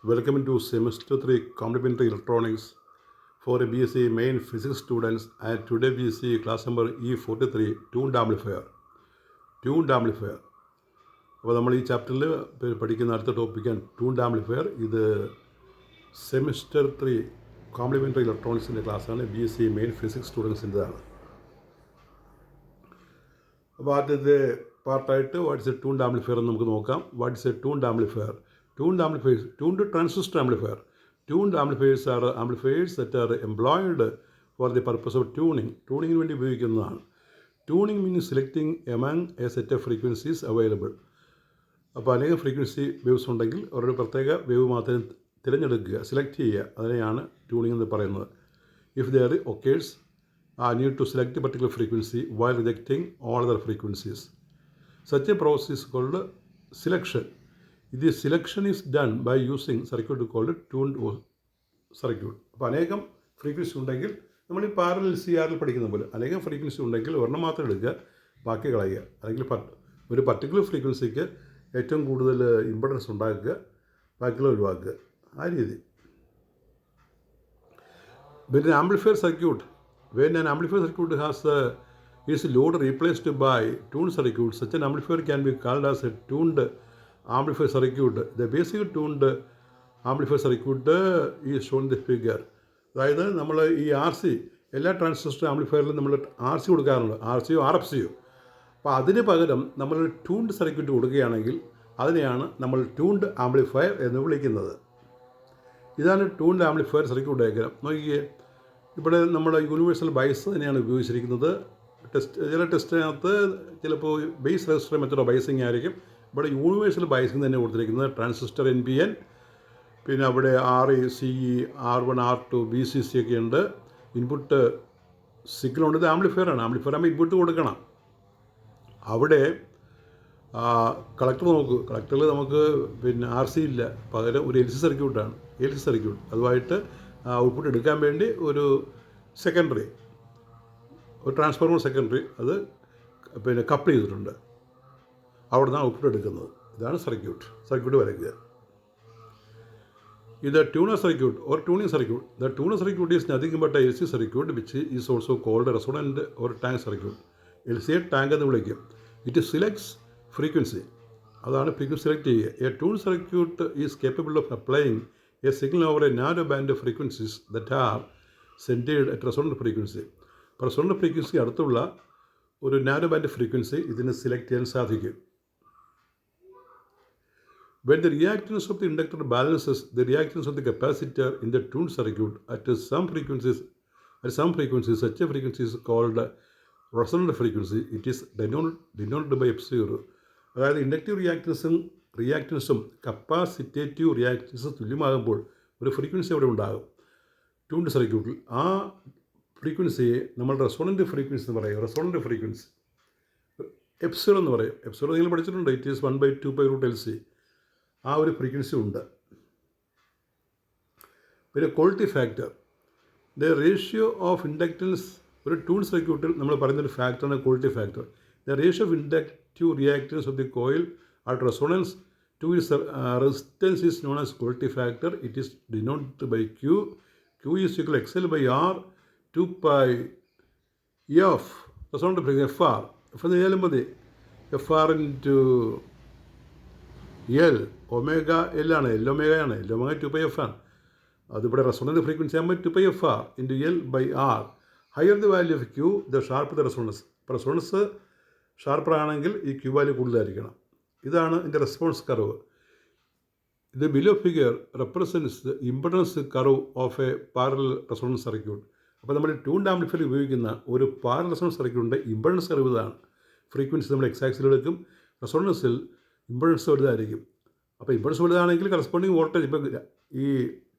Welcome to Semester 3 Complementary Electronics for a BSc Main Physics students, and today we see class number E43 Tuned Amplifier. Tuned Amplifier. അപ്പോൾ നമ്മൾ ഈ ചാപ്റ്ററിൽ പഠിക്കുന്ന അടുത്ത ടോപ്പിക്കാണ് tuned amplifier. ഇത് സെമിസ്റ്റർ 3 കോംപ്ലിമെൻ്ററി ഇലക്ട്രോണിക്സിൻ്റെ ക്ലാസ്സാണ്. BSc മെയിൻ ഫിസിക്സ് സ്റ്റുഡൻസിൻ്റെതാണ്. അപ്പോൾ ആദ്യത്തെ പാർട്ടായിട്ട് വാട്ട്സ് എ ട്യൂൺഡ് ആംപ്ലിഫയർ എന്ന് നമുക്ക് നോക്കാം. What's a tuned amplifier? Tuned amplifiers, tuned transistor amplifier. Tuned amplifiers are amplifiers that are employed for the purpose of tuning. Tuning വേണ്ടി ഉപയോഗിക്കുന്നതാണ്. Tuning means selecting among a set of frequencies available. അപ്പോൾ അനേകം frequency waves ഉണ്ടെങ്കിൽ അവരുടെ പ്രത്യേക wave മാത്രം തിരഞ്ഞെടുക്കുക, select ചെയ്യുക. അതിനെയാണ് ട്യൂണിംഗ് എന്ന് പറയുന്നത്. If there occurs need to select a particular frequency while rejecting all other frequencies. Such a process is called selection. This selection is done by using circuit called tuned circuit. അപ്പോൾ അനേകം frequency ഉണ്ടെങ്കിൽ നമ്മൾ ഈ parallel CRൽ പഠിക്കുന്ന പോലെ അനേകം frequency ഉണ്ടെങ്കിൽ ഒരെണ്ണം മാത്രം എടുക്കുക, ബാക്കി കളയുക. അല്ലെങ്കിൽ ഒരു പർട്ടിക്കുലർ ഫ്രീക്വൻസിക്ക് ഏറ്റവും കൂടുതൽ ഇമ്പഡൻസ് ഉണ്ടാക്കുക, ബാക്കിയുള്ള ഒഴിവാക്കുക. ആ രീതി. When an amplifier circuit has its load replaced by tuned circuit, such an amplifier can be called as a tuned amplifier circuit. The basic tuned amplifier circuit is shown in the figure. അതായത് നമ്മൾ ഈ RC എല്ലാ transistor ആംപ്ലിഫയറിലും നമ്മൾ RC കൊടുക്കാറുണ്ട്, RCയോ RFCയോ. അപ്പോൾ അതിന് പകരം നമ്മൾ ട്യൂൺഡ് സർക്യൂട്ട് കൊടുക്കുകയാണെങ്കിൽ അതിനെയാണ് നമ്മൾ ട്യൂൺഡ് ആംപ്ലിഫയർ എന്ന് വിളിക്കുന്നത്. ഇതാണ് ട്യൂൺഡ് ആംപ്ലിഫയർ സർക്യൂട്ട് ഡയഗ്രാം. നോക്കിയേ, ഇവിടെ നമ്മൾ യൂണിവേഴ്സൽ ബയസ് തന്നെയാണ് ഉപയോഗിച്ചിരിക്കുന്നത്. ചില ടെസ്റ്റിനകത്ത് ചിലപ്പോൾ ബേസ് റെസിസ്റ്റർ മെത്തേഡ് ബയസിങ് ആയിരിക്കും. ഇവിടെ യൂണിവേഴ്സൽ ബയസിങ് തന്നെ കൊടുത്തിരിക്കുന്നത്. ട്രാൻസിസ്റ്റർ NPN, പിന്നെ അവിടെ RE, CE, R1, R2, VCC ഒക്കെ ഉണ്ട്. ഇൻപുട്ട് സിഗ്നൽ ഉണ്ട്. ഇത് ആംപ്ലിഫയറാണ്. ആംപ്ലിഫയർ ആകുമ്പോൾ ഇൻപുട്ട് കൊടുക്കണം. അവിടെ കളക്ടർ നോക്കൂ. കളക്ടറിൽ നമുക്ക് പിന്നെ RC ഇല്ല, പകരം ഒരു LC സർക്യൂട്ടാണ്. LC സർക്യൂട്ട് അതുമായിട്ട് ഔട്ട്പുട്ട് എടുക്കാൻ വേണ്ടി ഒരു സെക്കൻഡറി, ഒരു ട്രാൻസ്ഫോർമർ സെക്കൻഡറി അത് പിന്നെ കപ്പിൾ ചെയ്തിട്ടുണ്ട്. അവിടെ നിന്നാണ് ഔട്ട്പുട്ട് എടുക്കുന്നത്. ഇതാണ് സർക്യൂട്ട് വരയ്ക്കുക. ഇത് tuner circuit or tuning circuit. The tuner circuit is nothing but a LC circuit which is also called resonant or tank circuit. LCയെ ടാങ്ക് എന്ന് വിളിക്കും. It selects frequency. അതാണ് ഫ്രീക്വൻസി സെലക്ട് ചെയ്യുക. A tune circuit is capable of applying a signal over a narrow band of frequencies that are centred at resonant frequency. Resonant frequency അടുത്തുള്ള ഒരു narrow band frequency ഇതിന് select ചെയ്യാൻ സാധിക്കും. When the reactance of the inductor balances the reactance of the capacitor in the tuned circuit at some frequencies, such a frequency is called resonant frequency. It is denoted by F0. അതായത് inductive റിയാക്റ്റൻസും കപ്പാസിറ്റേറ്റീവ് റിയാക്റ്റൻസും തുല്യമാകുമ്പോൾ ഒരു frequency അവിടെ ഉണ്ടാകും tuned സർക്യൂട്ടിൽ. ആ ഫ്രീക്വൻസിയെ നമ്മൾ resonant frequency എന്ന് പറയും. റെസൊണൻറ്റ് ഫ്രീക്വൻസി F0 എന്ന് പറയും. F0 നിങ്ങൾ പഠിച്ചിട്ടുണ്ട്. It is 1/2π√LC. ആ ഒരു ഫ്രീക്വൻസി ഉണ്ട്. പിന്നെ quality factor, the ratio of inductance. ഒരു ട്യൂൺ സർക്യൂട്ടിൽ നമ്മൾ പറയുന്നൊരു ഫാക്ടറാണ് quality factor. The ratio of inductive reactance of the coil at resonance to its resistance is known as quality factor. It is denoted by Q. Q is equal XL/R 2πf resonant frequency FR. F എന്ന് എഴുതിയാലും മതി. FR into L. Omega L ആണ്. L ഒമേഗയാണ്. L omega 2πf ആണ്. അതിവിടെ resonant frequency ആകുമ്പോൾ 2πfR into L/R. Higher the value of Q the sharp the resonance. ഇപ്പോൾ resonance sharper ആണെങ്കിൽ ഈ Q വാല്യൂ കൂടുതലായിരിക്കണം. ഇതാണ് ഇതിൻ്റെ റെസ്പോൺസ് കർവ്. ഇത് below figure represents the impedance curve of A parallel resonance circuit. അപ്പോൾ നമ്മൾ ട്യൂൺഡ് ആംപ്ലിഫയർ ഉപയോഗിക്കുന്ന ഒരു പാരലൽ റെസൊണൻസ് സർക്യൂട്ടിൻ്റെ ഇംപഡൻസ് കർവ് ഇതാണ്. ഫ്രീക്വൻസി നമ്മൾ X-ആക്സിൽ എടുക്കും. റെസൊണൻസിൽ ഇംപഡൻസ് വലുതായിരിക്കും. അപ്പോൾ ഇംപഡൻസ് വലുതാണെങ്കിൽ കറസ്പോണ്ടിങ് വോൾട്ടേജ്, ഇപ്പോൾ ഈ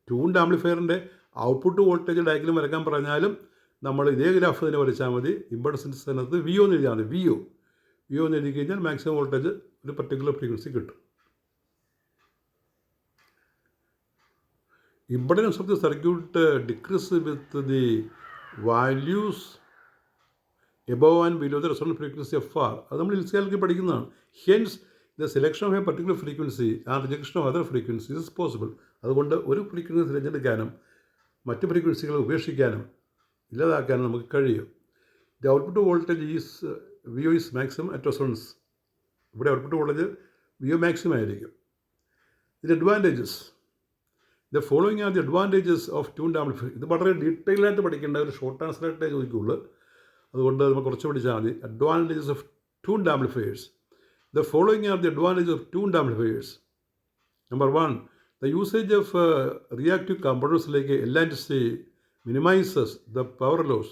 ട്യൂൺഡ് ആംപ്ലിഫയറിൻ്റെ ഔട്ട്പുട്ട് വോൾട്ടേജ് ഡയഗ്രം വരയ്ക്കാൻ പറഞ്ഞാലും നമ്മൾ ഇതേ ഗ്രാഫ് തന്നെ വരച്ചാൽ മതി. ഇംപഡൻസിൻ്റെ സ്ഥാനത്ത് VO എന്ന് എഴുതിയാൽ മതി. VO എന്ന് എഴുതി കഴിഞ്ഞാൽ മാക്സിമം വോൾട്ടേജ് ഒരു പർട്ടിക്കുലർ ഫ്രീക്വൻസി കിട്ടും. Impedance of the circuit decrease with the values above and below the resonant frequency FR. അത് നമ്മൾ LCയിലേക്ക് പഠിക്കുന്നതാണ്. Hence the selection of A particular frequency and rejection of other frequencies is possible. അതുകൊണ്ട് ഒരു frequency തിരഞ്ഞെടുക്കാനും മറ്റ് ഫ്രീക്വൻസികളെ ഉപേക്ഷിക്കാനും ഇല്ലാതാക്കാനും നമുക്ക് കഴിയും. The output voltage V O is maximum at resonance. ഇവിടെ output voltage V O maximum ആയിരിക്കും. ഇതിൻ്റെ advantages. The following are the advantages of tuned amplifier. ഇത് വളരെ ഡീറ്റെയിൽ ആയിട്ട് പഠിക്കേണ്ട ഒരു ഷോർട്ട് ആൻസറായിട്ടേ ചോദിക്കുകയുള്ളൂ. അതുകൊണ്ട് നമുക്ക് കുറച്ച് പഠിച്ചാൽ മതി. Advantages of tuned amplifiers. The following are the advantages of tuned amplifiers. Number 1, the usage of reactive components like LNC minimizes the power loss.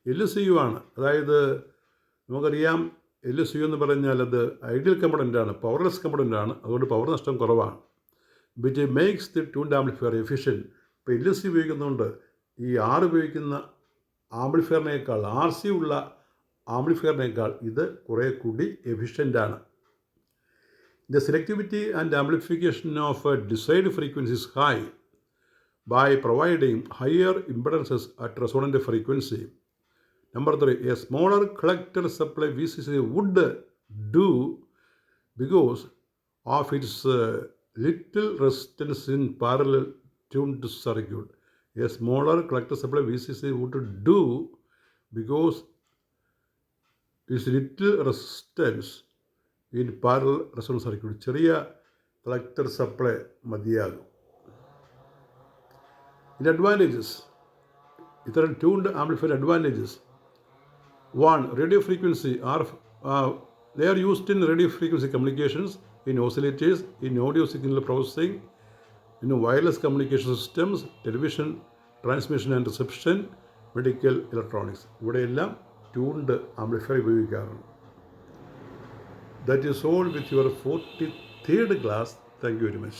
LCU ആണ്. അതായത് നമുക്കറിയാം LCU എന്ന് പറഞ്ഞാൽ അത് ഐഡിയൽ കമ്പണൻ്റ് ആണ്, പവർലെസ് കമ്പണൻ്റ് ആണ്. അതുകൊണ്ട് പവർ നഷ്ടം കുറവാണ്. Which makes the tuned amplifier efficient. ഇപ്പോൾ LC ഉപയോഗിക്കുന്നുണ്ട്. ഈ R ഉപയോഗിക്കുന്ന ആംപ്ലിഫയറിനേക്കാൾ, RC ഉള്ള ആംപ്ലിഫയറിനേക്കാൾ ഇത് കുറേ കൂടി എഫിഷ്യൻ്റാണ്. The selectivity and amplification of a desired frequency is high by providing higher impedances at resonant frequency. Number 3, a smaller collector supply VCC would do because of its little resistance in parallel tuned circuit. A smaller collector supply VCC would do because its little resistance in parallel resonant circuit. ചെറിയ collector supply മതിയാകും. ഇതിൻ്റെ advantages. ഇത്തരം tuned amplifier advantages. 1, radio frequency are they are used in radio frequency communications, in oscillators, in audio signal processing, in wireless communication systems, television transmission and reception, medical electronics. ഇവിടെയെല്ലാം tuned amplifier ഉപയോഗിക്കാറുണ്ട്. That is all with your 43rd class. Thank you very much.